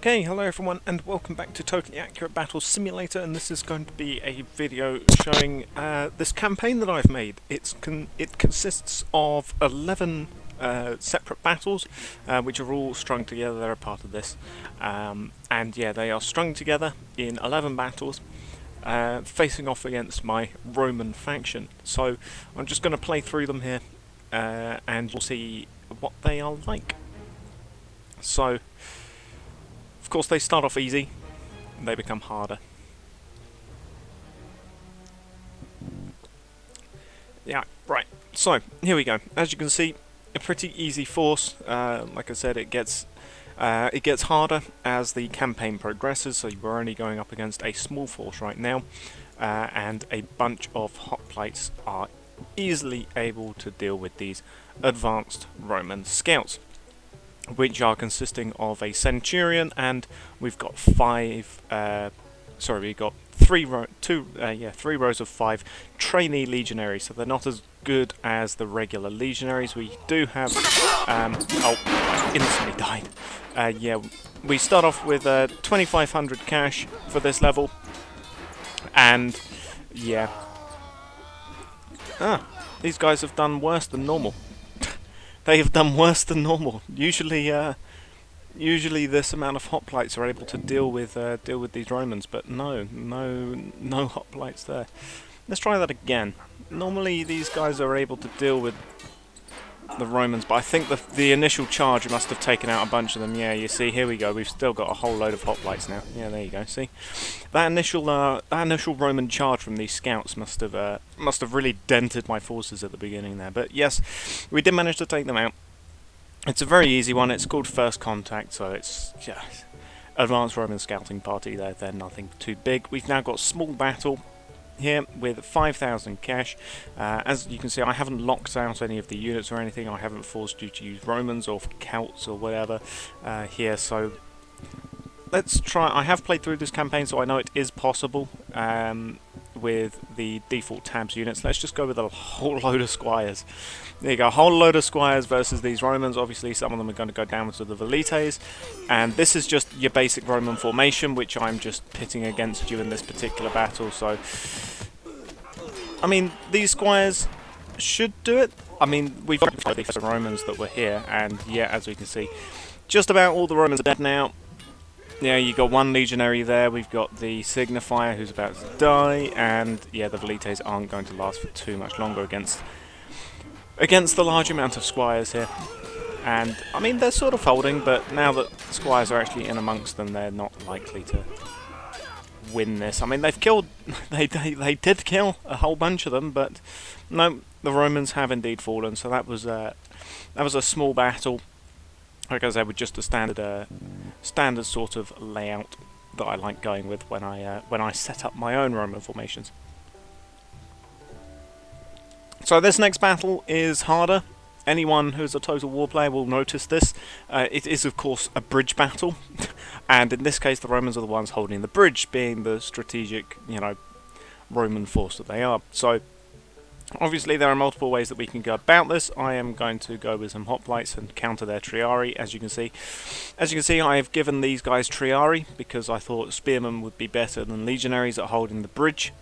Okay, hello everyone and welcome back to Totally Accurate Battle Simulator, and this is going to be a video showing this campaign that I've made. It consists of 11 separate battles which are all strung together. They're a part of this, and yeah, they are strung together in 11 battles facing off against my Roman faction. So I'm just going to play through them here and we'll see what they are like. So of course, they start off easy, and they become harder. Yeah, right. So, here we go. As you can see, a pretty easy force. Like I said, it gets harder as the campaign progresses, so we're only going up against a small force right now, and a bunch of hoplites are easily able to deal with these advanced Roman scouts, which are consisting of a centurion, and we've got three rows of 5 trainee legionaries. So they're not as good as the regular legionaries. We do have I instantly died. Yeah, we start off with 2,500 cash for this level, and yeah, these guys have done worse than normal. They have done worse than normal. Usually this amount of hoplites are able to deal with these Romans, but no hoplites there. Let's try that again. Normally these guys are able to deal with the Romans, but I think the initial charge must have taken out a bunch of them. Yeah, you see, here we go. We've still got a whole load of hoplites now. Yeah, there you go. See, that initial Roman charge from these scouts must have really dented my forces at the beginning there. But yes, we did manage to take them out. It's a very easy one. It's called First Contact, so it's just advanced Roman scouting party. They're nothing too big. We've now got small battle here with 5,000 cash. As you can see, I haven't locked out any of the units or anything. I haven't forced you to use Romans or Celts or whatever here, so let's try. I have played through this campaign, so I know it is possible with the default tabs units. Let's just go with a whole load of squires. There you go, a whole load of squires versus these Romans. Obviously some of them are going to go down to the velites, and this is just your basic Roman formation, which I'm just pitting against you in this particular battle. So I mean, these squires should do it. I mean, we've got the Romans that were here, and yeah, as we can see, just about all the Romans are dead now. Yeah, you got one legionary there. We've got the signifier who's about to die, and yeah, the velites aren't going to last for too much longer against the large amount of squires here. And I mean, they're sort of holding, but now that squires are actually in amongst them, they're not likely to win this. I mean, they've killed, they did kill a whole bunch of them, but no, the Romans have indeed fallen. So that was a small battle. Like I said, with just a standard sort of layout that I like going with when I set up my own Roman formations. So this next battle is harder. Anyone who's a Total War player will notice this. It is, of course, a bridge battle, and in this case, the Romans are the ones holding the bridge, being the strategic, Roman force that they are. So obviously, there are multiple ways that we can go about this. I am going to go with some hoplites and counter their triarii. As you can see, I have given these guys triarii because I thought spearmen would be better than legionaries at holding the bridge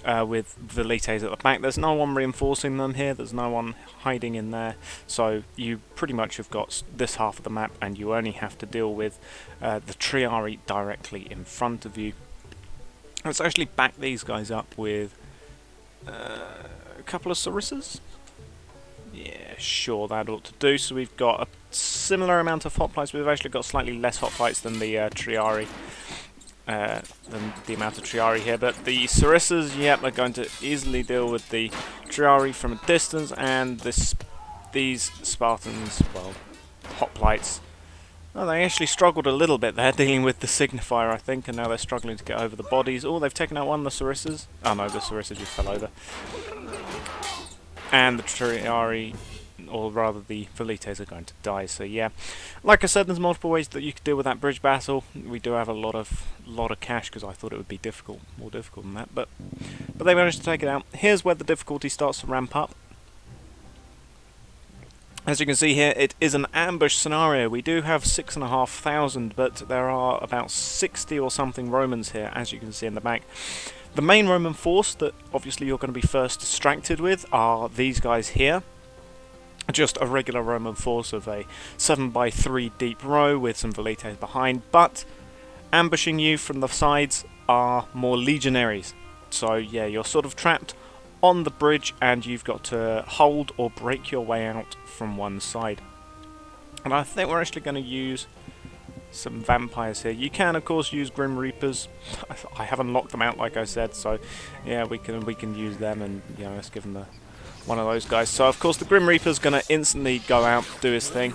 with velites at the back. There's no one reinforcing them here. There's no one hiding in there. So you pretty much have got this half of the map, and you only have to deal with the triarii directly in front of you. Let's actually back these guys up with a couple of sarissas. Yeah, sure, that ought to do. So we've got a similar amount of hoplites. We've actually got slightly less hoplites than the triarii, than the amount of triarii here. But the sarissas, yep, are going to easily deal with the triarii from a distance, and these Spartans, well, hoplites. Oh, they actually struggled a little bit there dealing with the signifier, I think, and now they're struggling to get over the bodies. Oh, they've taken out one of the sarissas. Oh no, the sarissa just fell over. And the triarii, or rather the velites, are going to die. So yeah, like I said, there's multiple ways that you could deal with that bridge battle. We do have a lot of cash because I thought it would be more difficult than that, but they managed to take it out. Here's where the difficulty starts to ramp up. As you can see here, it is an ambush scenario. We do have 6,500, but there are about 60 or something Romans here, as you can see in the back. The main Roman force that obviously you're going to be first distracted with are these guys here. Just a regular Roman force of a 7x3 deep row with some velites behind, but ambushing you from the sides are more legionaries. So yeah, you're sort of trapped on the bridge and you've got to hold or break your way out from one side. And I think we're actually going to use some vampires here. You can of course use Grim Reapers. I haven't locked them out like I said, so yeah, we can use them, and you know, let's give them one of those guys. So of course the Grim Reaper's going to instantly go out, do his thing,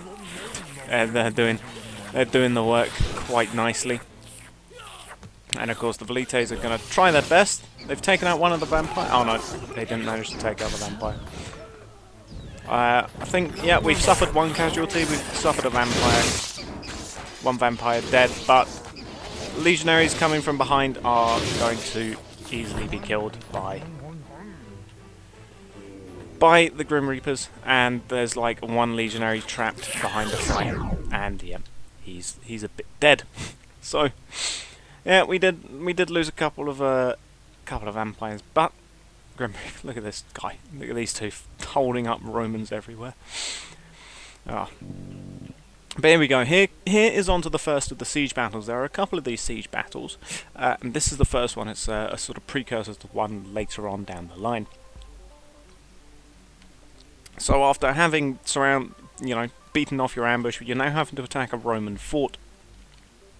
and they're doing the work quite nicely. And of course the velites are going to try their best. They've taken out one of the vampires. Oh no, they didn't manage to take out the vampire. I think, yeah, we've suffered one casualty. We've suffered a vampire. One vampire dead, but legionaries coming from behind are going to easily be killed by the Grim Reapers. And there's like one legionary trapped behind the fire, and yeah, he's a bit dead. So yeah, we did lose a couple of vampires, but Grim Reaper, look at this guy. Look at these two holding up Romans everywhere. Ah. But here we go. Here is on to the first of the siege battles. There are a couple of these siege battles, and this is the first one. It's a sort of precursor to one later on down the line. So after having beaten off your ambush, you're now having to attack a Roman fort,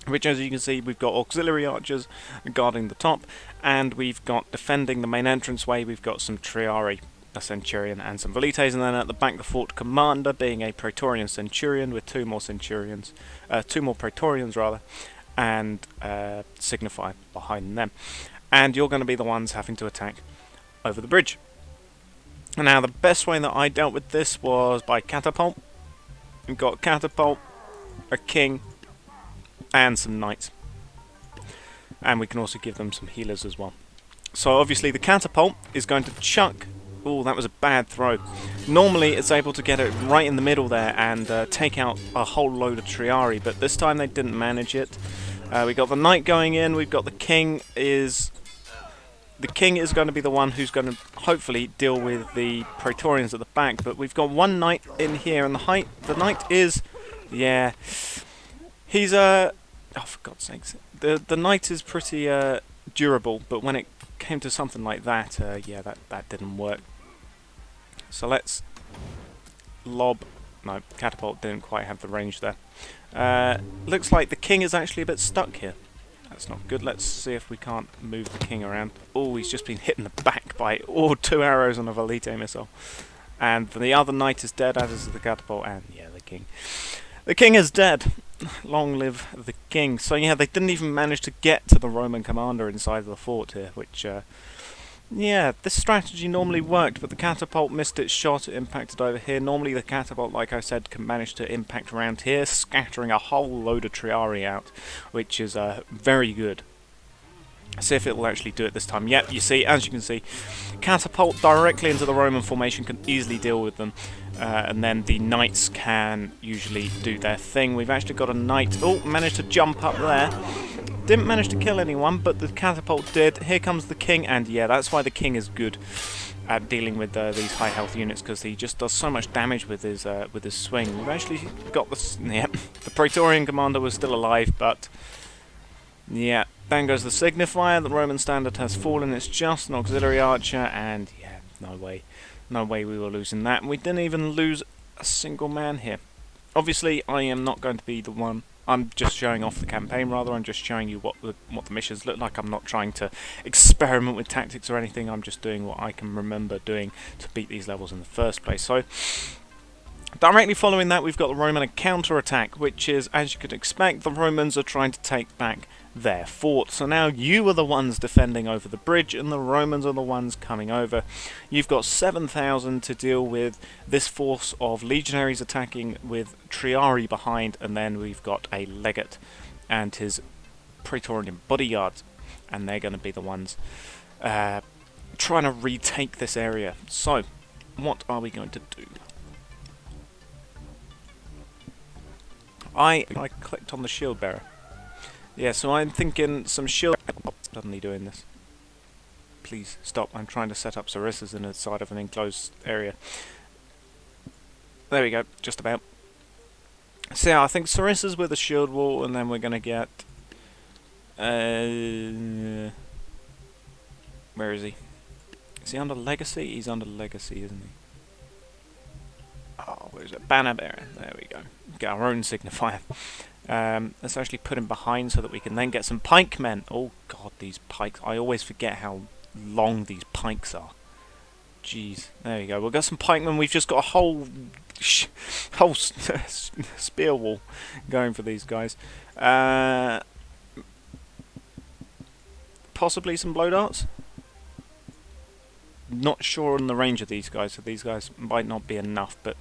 which, as you can see, we've got auxiliary archers guarding the top, and we've got defending the main entranceway. We've got some triarii, a centurion, and some velites, and then at the back the fort commander being a praetorian centurion with two more praetorians rather, and signify behind them. And you're going to be the ones having to attack over the bridge. Now, the best way that I dealt with this was by catapult. We've got catapult, a king, and some knights. And we can also give them some healers as well. So obviously the catapult is going to chuck... Oh, that was a bad throw. Normally it's able to get it right in the middle there and take out a whole load of triarii, but this time they didn't manage it. We got the knight going in. We've got the king is... The king is going to be the one who's going to hopefully deal with the praetorians at the back, but we've got one knight in here, and the knight is... Yeah... He's oh, for God's sakes. The knight is pretty durable, but when it came to something like that, yeah, that didn't work. So let's lob... No, catapult didn't quite have the range there. Looks like the king is actually a bit stuck here. That's not good. Let's see if we can't move the king around. Oh, he's just been hit in the back by 2 arrows on a velite missile. And the other knight is dead, as is the catapult, and yeah, the king. The king is dead. Long live the king. So yeah, they didn't even manage to get to the Roman commander inside of the fort here, which, yeah, this strategy normally worked, but the catapult missed its shot. It impacted over here. Normally the catapult, like I said, can manage to impact around here, scattering a whole load of triarii out, which is very good. See if it will actually do it this time. Yep, you see, as you can see, catapult directly into the Roman formation can easily deal with them. And then the knights can usually do their thing. We've actually got a knight. Oh, managed to jump up there. Didn't manage to kill anyone, but the catapult did. Here comes the king, and yeah, that's why the king is good at dealing with these high health units, because he just does so much damage with his swing. We've actually got the Praetorian commander was still alive, but yeah, then goes the signifier. The Roman standard has fallen. It's just an auxiliary archer, and yeah, no way we were losing that. And we didn't even lose a single man here. Obviously, I am not going to be the one. I'm just showing off the campaign, rather. I'm just showing you what the missions look like. I'm not trying to experiment with tactics or anything. I'm just doing what I can remember doing to beat these levels in the first place. So, directly following that, we've got the Roman counter-attack, which is, as you could expect, the Romans are trying to take back their fort. So now you are the ones defending over the bridge, and the Romans are the ones coming over. You've got 7,000 to deal with this force of legionaries attacking with triarii behind, and then we've got a legate and his praetorian bodyguards, and they're going to be the ones trying to retake this area. So what are we going to do? I clicked on the shield bearer. Yeah, so I'm thinking some shield... Suddenly doing this. Please, stop. I'm trying to set up Sarissas in the side of an enclosed area. There we go, just about. So yeah, I think Sarissas with a shield wall, and then we're going to get... where is he? Is he under Legacy? He's under Legacy, isn't he? Oh, where is it? Banner bearer. There we go. Get our own signifier. Let's actually put him behind so that we can then get some pikemen. Oh god, these pikes. I always forget how long these pikes are. Jeez. There we go. We've got some pikemen. We've just got a whole spear wall going for these guys. Possibly some blow darts. Not sure on the range of these guys, so these guys might not be enough, but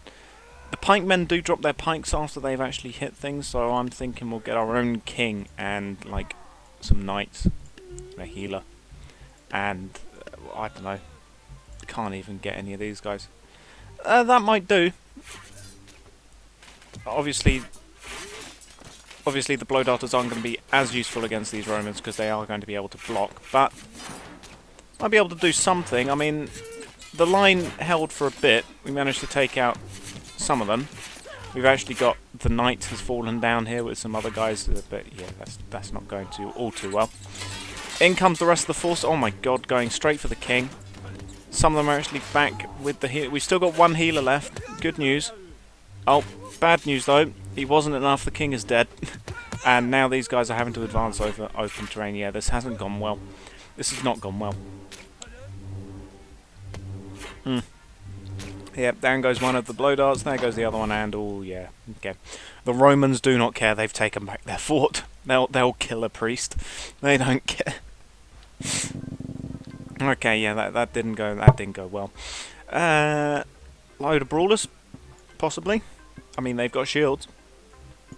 the pikemen do drop their pikes after they've actually hit things, so I'm thinking we'll get our own king and like some knights, a healer, and I don't know, can't even get any of these guys. That might do. Obviously the blow darters aren't going to be as useful against these Romans because they are going to be able to block, but I'll be able to do something. I mean, the line held for a bit. We managed to take out some of them. We've actually got the knight has fallen down here with some other guys, but yeah, that's not going to all too well. In comes the rest of the force. Oh my god, going straight for the king. Some of them are actually back with the heal. We've still got one healer left. Good news. Oh, bad news though. He wasn't enough. The king is dead. And now these guys are having to advance over open terrain. Yeah, this hasn't gone well. This has not gone well. Yeah, down goes one of the blow darts, there goes the other one, and oh yeah, okay. The Romans do not care, they've taken back their fort. They'll kill a priest. They don't care. Okay, yeah, that didn't go well. Load of brawlers, possibly. I mean, they've got shields.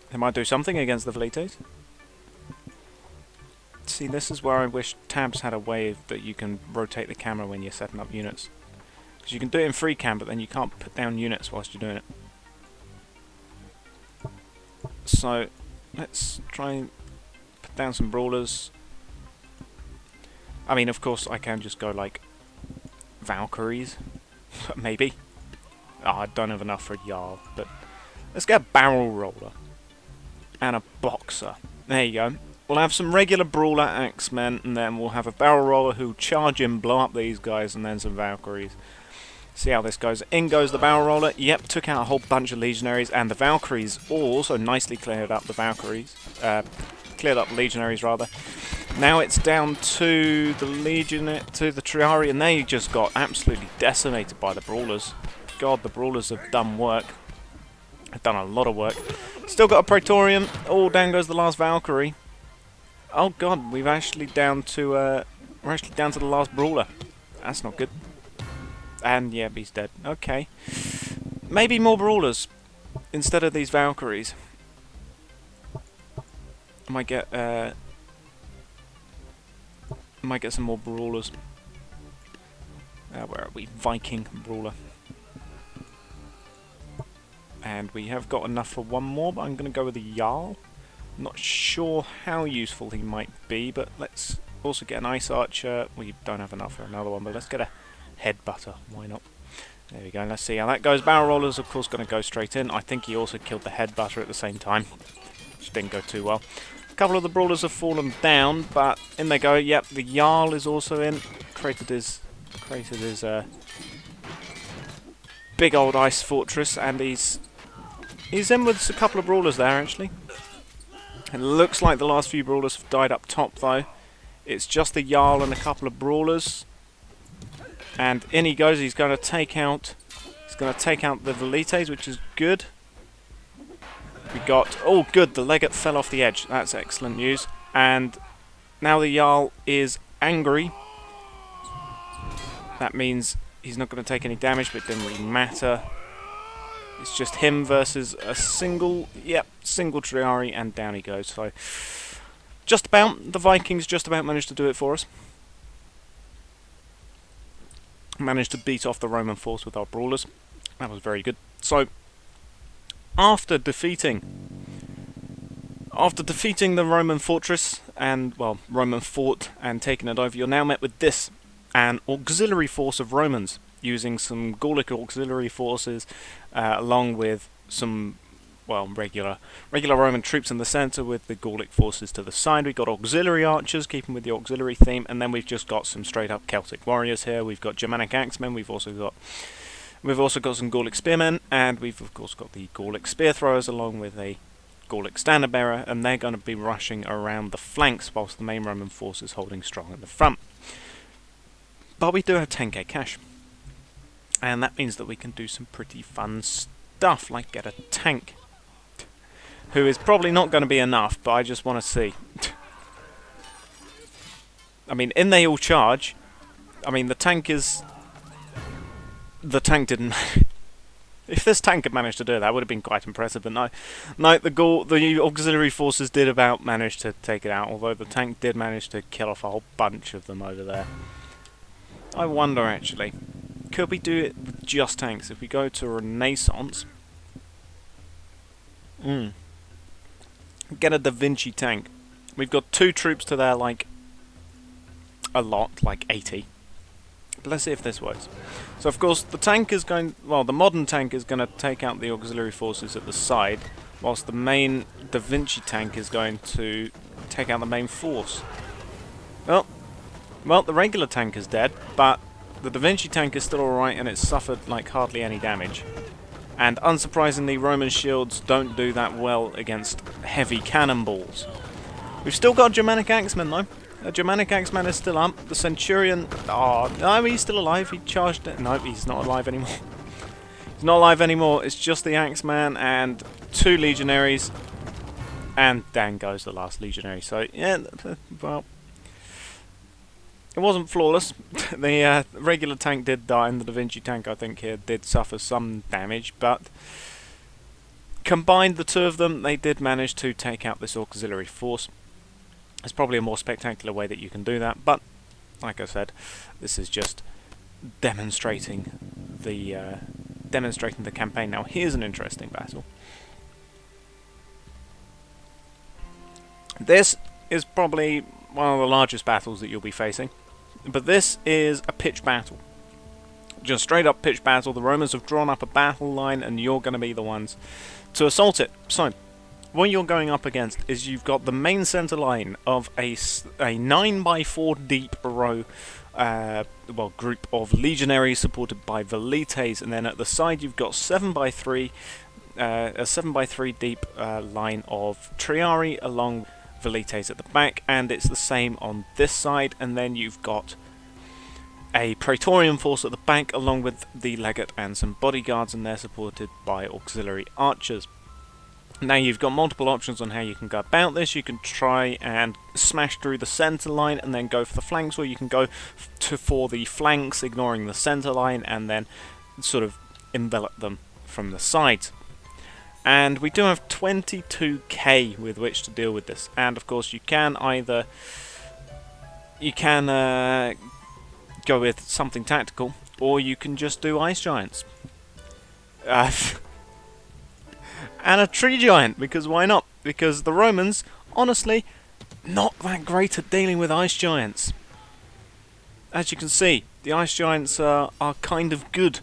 They might do something against the Velites. See, this is where I wish tabs had a way that you can rotate the camera when you're setting up units. Because you can do it in free cam, but then you can't put down units whilst you're doing it. So, let's try and put down some brawlers. I mean, of course, I can just go like Valkyries, maybe. Oh, I don't have enough for a Jarl, but let's get a barrel roller and a boxer. There you go. We'll have some regular brawler axemen, and then we'll have a barrel roller who charge in, blow up these guys, and then some Valkyries. See how this goes. In goes the barrel roller. Yep, took out a whole bunch of legionaries, and the Valkyries also nicely cleared up the Valkyries. Cleared up the legionaries rather. Now it's down to the the Triari, and they just got absolutely decimated by the brawlers. God, the brawlers have done work. They've done a lot of work. Still got a Praetorian. Oh, down goes the last Valkyrie. Oh god, we're actually down to the last brawler. That's not good. And yeah, he's dead. Okay. Maybe more brawlers instead of these Valkyries. I might get some more brawlers. Where are we? Viking brawler. And we have got enough for one more, but I'm going to go with a Jarl. Not sure how useful he might be, but let's also get an Ice Archer. We don't have enough for another one, but let's get a Headbutter. Why not? There we go. Let's see how that goes. Barrel Roller's, of course, going to go straight in. I think he also killed the Headbutter at the same time, which didn't go too well. A couple of the Brawlers have fallen down, but in they go. Yep, the Jarl is also in. Created his big old ice fortress, and he's in with a couple of Brawlers there, actually. It looks like the last few Brawlers have died up top, though. It's just the Jarl and a couple of Brawlers. And in he goes. He's going to take out the Velites, which is good. We got... Oh, good. The Legate fell off the edge. That's excellent news. And now the Jarl is angry. That means he's not going to take any damage, but it didn't really matter. It's just him versus a single Triari, and down he goes. So, just about, the Vikings just about managed to do it for us. Managed to beat off the Roman force with our brawlers. That was very good. So, after defeating After defeating the Roman fortress, and, well, Roman fort, and taking it over, you're now met with this, an auxiliary force of Romans, using some Gallic auxiliary forces, along with some, well, regular Roman troops in the centre, with the Gallic forces to the side. We've got auxiliary archers, keeping with the auxiliary theme, and then we've just got some straight-up Celtic warriors here. We've got Germanic axemen, we've also got some Gallic spearmen, and we've of course got the Gallic spear throwers, along with a Gallic standard bearer, and they're going to be rushing around the flanks whilst the main Roman force is holding strong at the front. But we do have 10k cash, and that means that we can do some pretty fun stuff, like get a tank, who is probably not going to be enough, but I just want to see. I mean, in they all charge. I mean, the tank didn't. If this tank had managed to do it, that would have been quite impressive, but no, the auxiliary forces did about manage to take it out, although the tank did manage to kill off a whole bunch of them over there. I wonder, actually, could we do it with just tanks? If we go to Renaissance, get a Da Vinci tank. We've got 2 troops to their, like, a lot, like 80. But let's see if this works. So of course the tank is going, well, the modern tank is going to take out the auxiliary forces at the side, whilst the main Da Vinci tank is going to take out the main force. Well, the regular tank is dead, but the Da Vinci tank is still alright, and it's suffered like hardly any damage. And unsurprisingly, Roman shields don't do that well against heavy cannonballs. We've still got Germanic axemen though. The Germanic axeman is still up. The Centurion... oh, no, he's still alive. He charged it. No, he's not alive anymore. He's not alive anymore. It's just the axeman and 2 legionaries. And down goes the last legionary. So, yeah, well... it wasn't flawless. The regular tank did die, and the Da Vinci tank, I think, here did suffer some damage. But combined, the 2 of them, they did manage to take out this auxiliary force. There's probably a more spectacular way that you can do that, but like I said, this is just demonstrating the campaign. Now, here's an interesting battle. This is probably one of the largest battles that you'll be facing, but this is a pitched battle. Just straight up pitched battle. The Romans have drawn up a battle line, and you're going to be the ones to assault it. So what you're going up against is you've got the main centre line of a 9x4 deep row, group of legionaries supported by velites, and then at the side you've got 7x3, a 7x3 deep line of triarii along velites at the back, and it's the same on this side, and then you've got a praetorian force at the back along with the legate and some bodyguards, and they're supported by auxiliary archers. Now you've got multiple options on how you can go about this. You can try and smash through the centre line and then go for the flanks, or you can go for the flanks, ignoring the centre line, and then sort of envelop them from the sides. And we do have 22k with which to deal with this. And of course you can either go with something tactical, or you can just do ice giants. And a tree giant, because why not? Because the Romans, honestly, not that great at dealing with ice giants. As you can see, the ice giants are kind of good.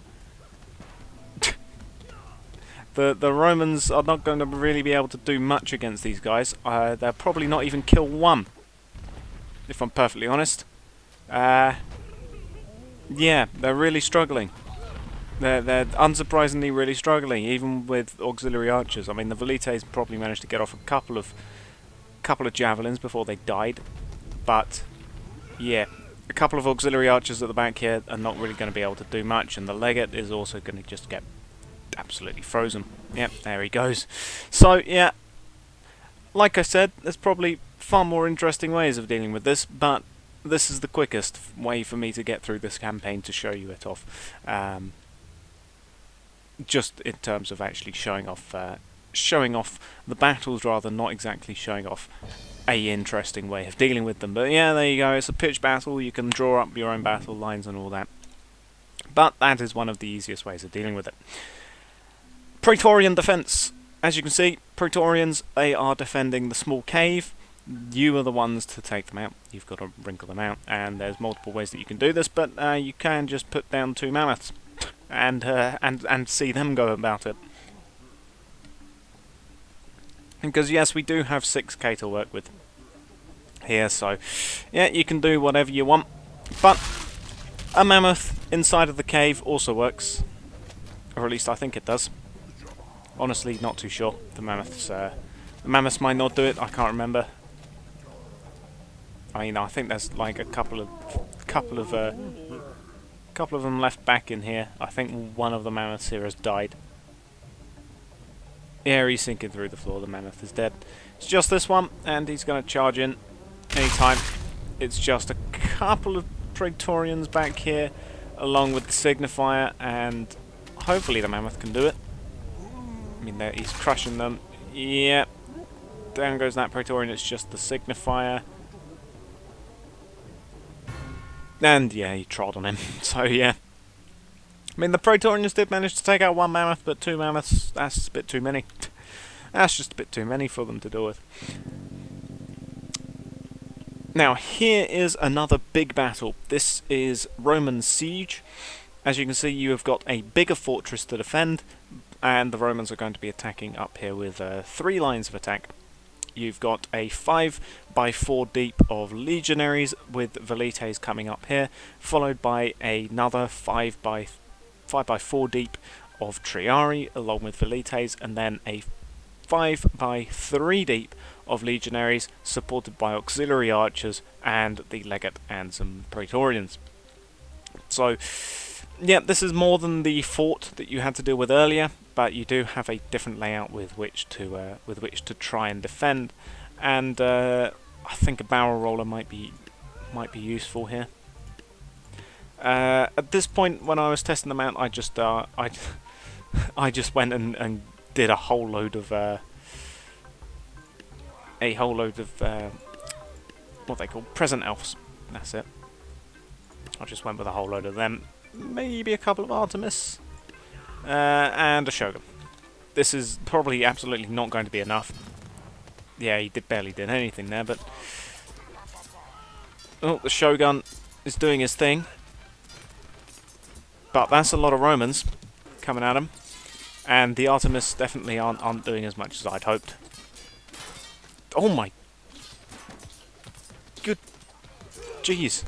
The Romans are not going to really be able to do much against these guys. They'll probably not even kill one, if I'm perfectly honest. Yeah, they're really struggling. They're unsurprisingly really struggling, even with auxiliary archers. I mean, the velites probably managed to get off a couple of javelins before they died, but yeah, a couple of auxiliary archers at the back here are not really going to be able to do much, and the legate is also going to just get absolutely frozen. Yep, there he goes. So yeah, like I said, there's probably far more interesting ways of dealing with this, but this is the quickest way for me to get through this campaign to show you it off. Just in terms of actually showing off the battles, rather, not exactly showing off a interesting way of dealing with them. But yeah, there you go. It's a pitch battle. You can draw up your own battle lines and all that. But that is one of the easiest ways of dealing with it. Praetorian defense. as you can see, Praetorians, they are defending the small cave. You are the ones to take them out. You've got to wrinkle them out, and there's multiple ways that you can do this, but you can just put down 2 mammoths and see them go about it. Because yes, we do have 6k to work with here, so yeah, you can do whatever you want. But a mammoth inside of the cave also works, or at least I think it does. Honestly, not too sure. The mammoths might not do it. I can't remember. I mean, I think there's like a couple of them left back in here. I think one of the mammoths here has died. Yeah, he's sinking through the floor. The mammoth is dead. It's just this one, and he's going to charge in anytime. It's just a couple of Praetorians back here, along with the signifier, and hopefully the mammoth can do it. I mean, he's crushing them. Yeah, down goes that Praetorian. It's just the signifier. And yeah, he trod on him. So yeah. I mean, the Praetorians did manage to take out 1 mammoth, but 2 mammoths, that's a bit too many. That's just a bit too many for them to deal with. Now, here is another big battle. This is Roman siege. As you can see, you have got a bigger fortress to defend, and the Romans are going to be attacking up here with 3 lines of attack. You've got a 5x4 deep of legionaries with velites coming up here, followed by another 5x4 deep of triarii along with velites, and then a 5x3 deep of legionaries supported by auxiliary archers and the legate and some praetorians. So yeah, this is more than the fort that you had to deal with earlier, but you do have a different layout with which to try and defend, and I think a barrel roller might be useful here. At this point, when I was testing them out, I just went and did a whole load of what they call present elves. That's it. I just went with a whole load of them. Maybe a couple of Artemis, and a Shogun. This is probably absolutely not going to be enough. Yeah, he barely did anything there, but oh, the Shogun is doing his thing. But that's a lot of Romans coming at him, and the Artemis definitely aren't doing as much as I'd hoped. Oh my good jeez!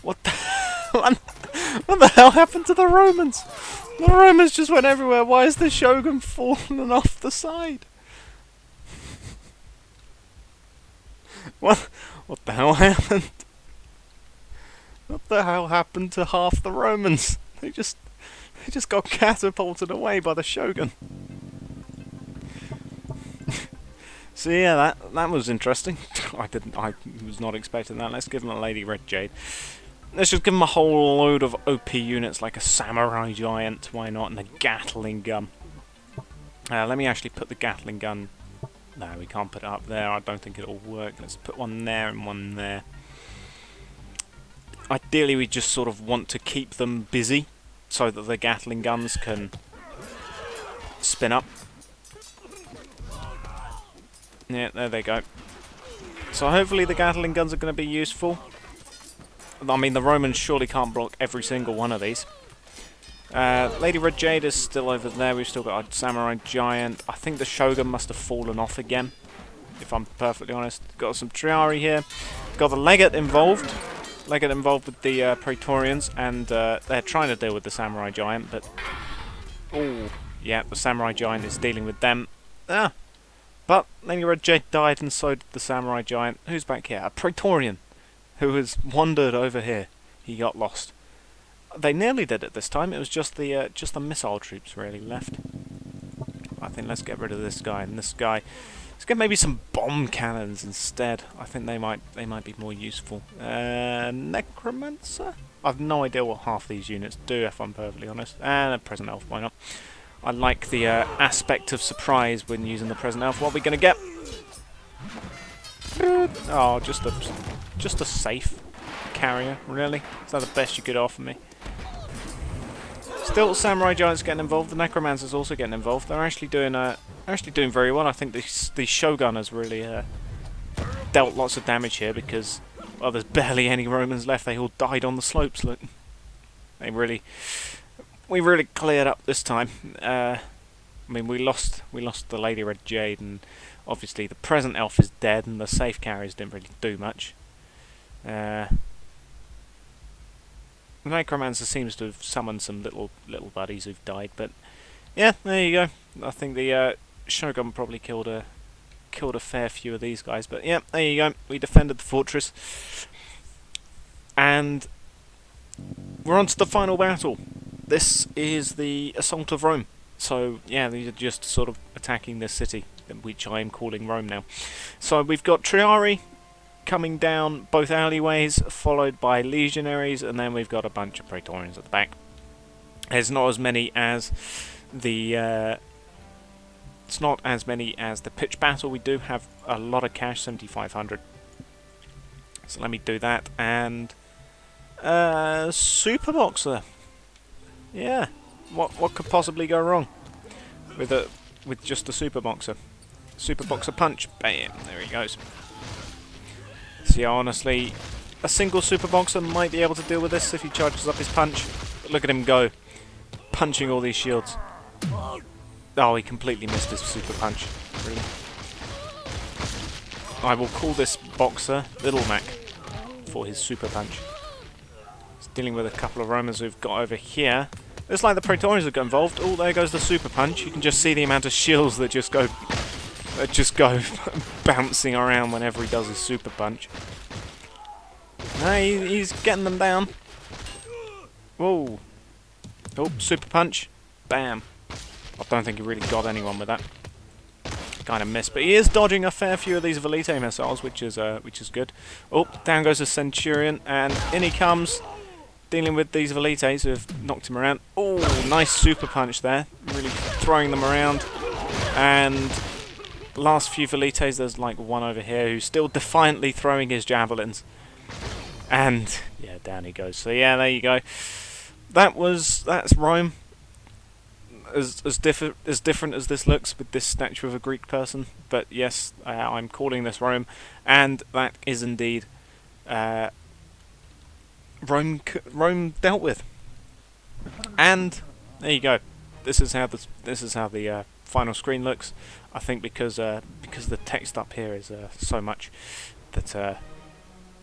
What the what the hell happened to the Romans? The Romans just went everywhere. Why is the Shogun falling off the side? What the hell happened? What the hell happened to half the Romans? They just got catapulted away by the Shogun. So yeah, that was interesting. I was not expecting that. Let's give him a Lady Red Jade. Let's just give him a whole load of OP units like a Samurai Giant, why not, and a Gatling gun. Let me actually put the Gatling gun... No, we can't put it up there, I don't think it'll work. Let's put one there and one there. Ideally we just sort of want to keep them busy, so that the Gatling guns can spin up. Yeah, there they go. So hopefully the Gatling guns are going to be useful. I mean, the Romans surely can't block every single one of these. Lady Red Jade is still over there. We've still got our Samurai Giant. I think the Shogun must have fallen off again, if I'm perfectly honest. Got some Triarii here. Got the Legate involved. Legate involved with the Praetorians, and they're trying to deal with the Samurai Giant, but... Oh, yeah, the Samurai Giant is dealing with them. Ah! But Lady Red Jade died, and so did the Samurai Giant. Who's back here? A Praetorian, who has wandered over here. He got lost. They nearly did it this time. It was just the missile troops really left. I think let's get rid of this guy and this guy. Let's get maybe some bomb cannons instead. I think they might be more useful. Necromancer? I've no idea what half these units do, if I'm perfectly honest. And a present elf, why not? I like the aspect of surprise when using the present elf. What are we gonna get? Oh, just a safe carrier, really? Is that the best you could offer me? Still, Samurai Giant's getting involved. The Necromancer's also getting involved. They're actually doing actually doing very well. I think the Shogun has really dealt lots of damage here because, well, there's barely any Romans left. They all died on the slopes. Look, we really cleared up this time. I mean, we lost the Lady Red Jade, and obviously the present elf is dead, and the safe carriers didn't really do much. The Necromancer seems to have summoned some little buddies who've died, but yeah, there you go. I think the Shogun probably killed a fair few of these guys, but yeah, there you go. We defended the fortress, and we're on to the final battle. This is the Assault of Rome. So yeah, these are just sort of attacking this city, which I am calling Rome now. So we've got Triarii coming down both alleyways, followed by legionaries, and then we've got a bunch of Praetorians at the back. There's not as many as the pitch battle. We do have a lot of cash, 7,500. So let me do that, and Super Boxer. Yeah, what could possibly go wrong with just a Super Boxer? Super Boxer punch, bam! There he goes. So yeah, honestly, a single Super Boxer might be able to deal with this if he charges up his punch. But look at him go, punching all these shields. Oh, he completely missed his Super Punch. Really. I will call this Boxer Little Mac for his Super Punch. He's dealing with a couple of Romans who've got over here. It's like the Praetorians have got involved. Oh, there goes the Super Punch. You can just see the amount of shields that just go bouncing around whenever he does his Super Punch. No, he's getting them down. Whoa. Oh, Super Punch. Bam. I don't think he really got anyone with that. Kind of missed, but he is dodging a fair few of these Velite missiles, which is good. Oh, down goes the Centurion, and in he comes, dealing with these Velites who have knocked him around. Oh, nice Super Punch there, really throwing them around. And last few Velites, there's like one over here who's still defiantly throwing his javelins. And yeah, down he goes. So yeah, there you go. That's Rome. As different as this looks with this statue of a Greek person, but yes, I'm calling this Rome, and that is indeed Rome dealt with. And there you go. This is how the final screen looks. I think because the text up here is so much that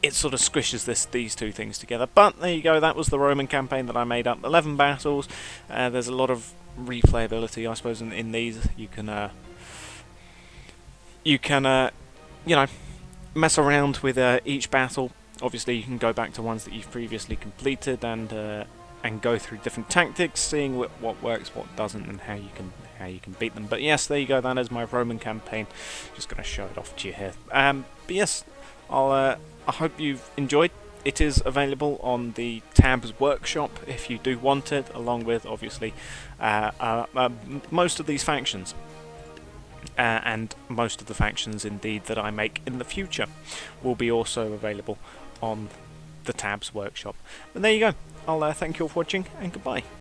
it sort of squishes these two things together. But there you go. That was the Roman campaign that I made up. 11 battles. There's a lot of replayability, I suppose, in these. You can you know, mess around with each battle. Obviously, you can go back to ones that you've previously completed and go through different tactics, seeing what works, what doesn't, and how you can beat them. But yes, there you go. That is my Roman campaign. Just going to show it off to you here. But yes, I hope you've enjoyed. It is available on the Tabs Workshop if you do want it, along with obviously most of these factions. And most of the factions indeed that I make in the future will be also available on the Tabs Workshop. But there you go. I'll thank you all for watching, and goodbye.